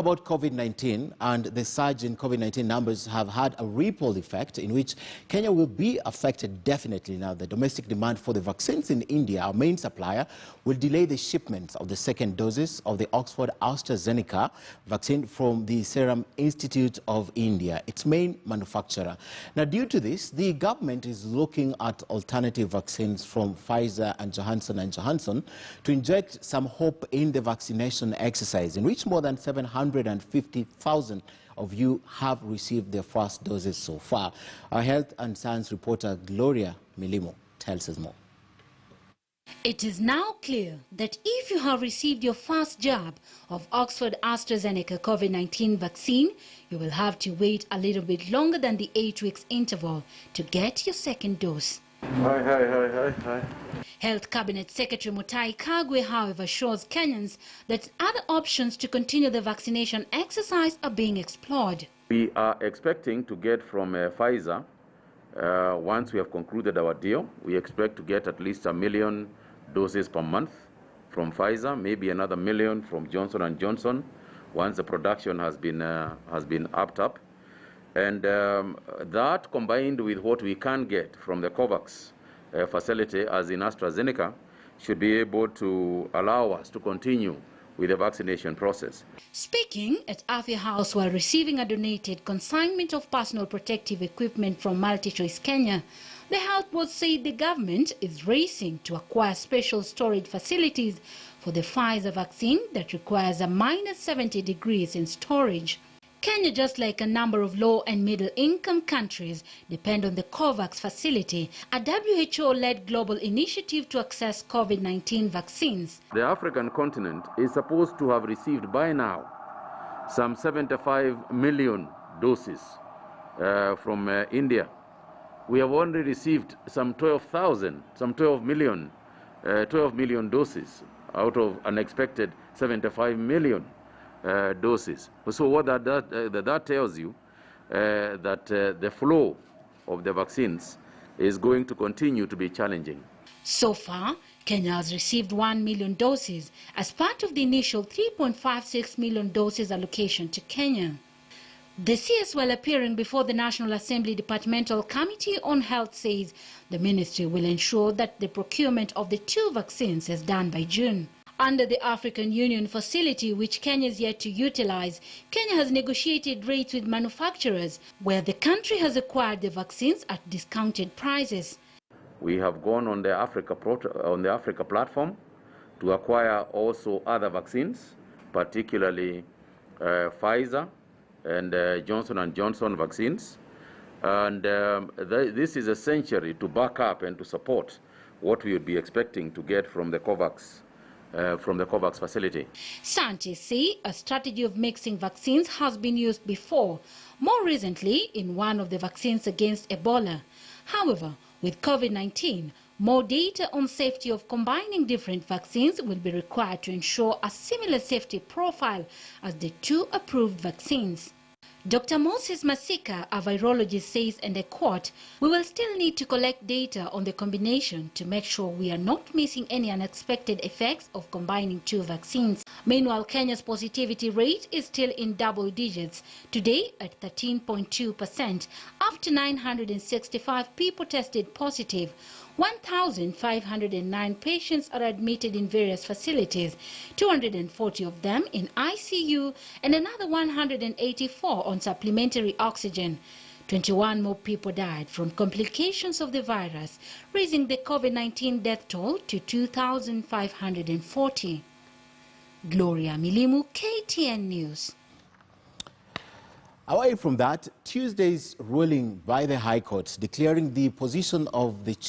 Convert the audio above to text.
About COVID-19, and the surge in COVID-19 numbers have had a ripple effect in which Kenya will be affected definitely. Now, the domestic demand for the vaccines in India, our main supplier, will delay the shipments of the second doses of the Oxford AstraZeneca vaccine from the Serum Institute of India, its main manufacturer. Now, due to this, the government is looking at alternative vaccines from Pfizer and Johnson & Johnson to inject some hope in the vaccination exercise, in which more than 750,000 of you have received their first doses so far. Our health and science reporter Gloria Milimo tells us more. It is now clear that if you have received your first jab of Oxford AstraZeneca COVID-19 vaccine, you will have to wait a little bit longer than the 8 weeks interval to get your second dose. Hi. Health Cabinet Secretary Mutahi Kagwe, however, assures Kenyans that other options to continue the vaccination exercise are being explored. We are expecting to get from Pfizer, once we have concluded our deal, we expect to get at least 1 million doses per month from Pfizer, maybe another 1 million from Johnson & Johnson, once the production has been upped up. And that combined with what we can get from the COVAX facility, as in AstraZeneca, should be able to allow us to continue with the vaccination process. Speaking at Afya House while receiving a donated consignment of personal protective equipment from MultiChoice Kenya, the health board said the government is racing to acquire special storage facilities for the Pfizer vaccine that requires a minus 70 degrees in storage. Kenya, just like a number of low and middle-income countries, depend on the COVAX facility, a WHO-led global initiative to access COVID-19 vaccines. The African continent is supposed to have received by now some 75 million doses from India. We have only received some 12 million doses out of an expected 75 million doses. So what that tells you that the flow of the vaccines is going to continue to be challenging. So far, Kenya has received 1 million doses as part of the initial 3.56 million doses allocation to Kenya. The CS, while appearing before the National Assembly Departmental Committee on Health, says the ministry will ensure that the procurement of the 2 vaccines is done by June. Under the African Union facility, which Kenya is yet to utilize, Kenya has negotiated rates with manufacturers, where the country has acquired the vaccines at discounted prices. We have gone on the Africa platform to acquire also other vaccines, particularly Pfizer and Johnson & Johnson vaccines. And this is essentially to back up and to support what we would be expecting to get from the COVAX facility. Scientists say a strategy of mixing vaccines has been used before, more recently in one of the vaccines against Ebola. However, with COVID-19, more data on safety of combining different vaccines will be required to ensure a similar safety profile as the 2 approved vaccines. Dr. Moses Masika, a virologist, says, and I quote, "We will still need to collect data on the combination to make sure we are not missing any unexpected effects of combining 2 vaccines." Meanwhile, Kenya's positivity rate is still in double digits, today at 13.2%, after 965 people tested positive. 1,509 patients are admitted in various facilities, 240 of them in ICU and another 184 on supplementary oxygen. 21 more people died from complications of the virus, raising the COVID-19 death toll to 2,540. Gloria Milimu, KTN News. Away from that, Tuesday's ruling by the High Court declaring the position of the chief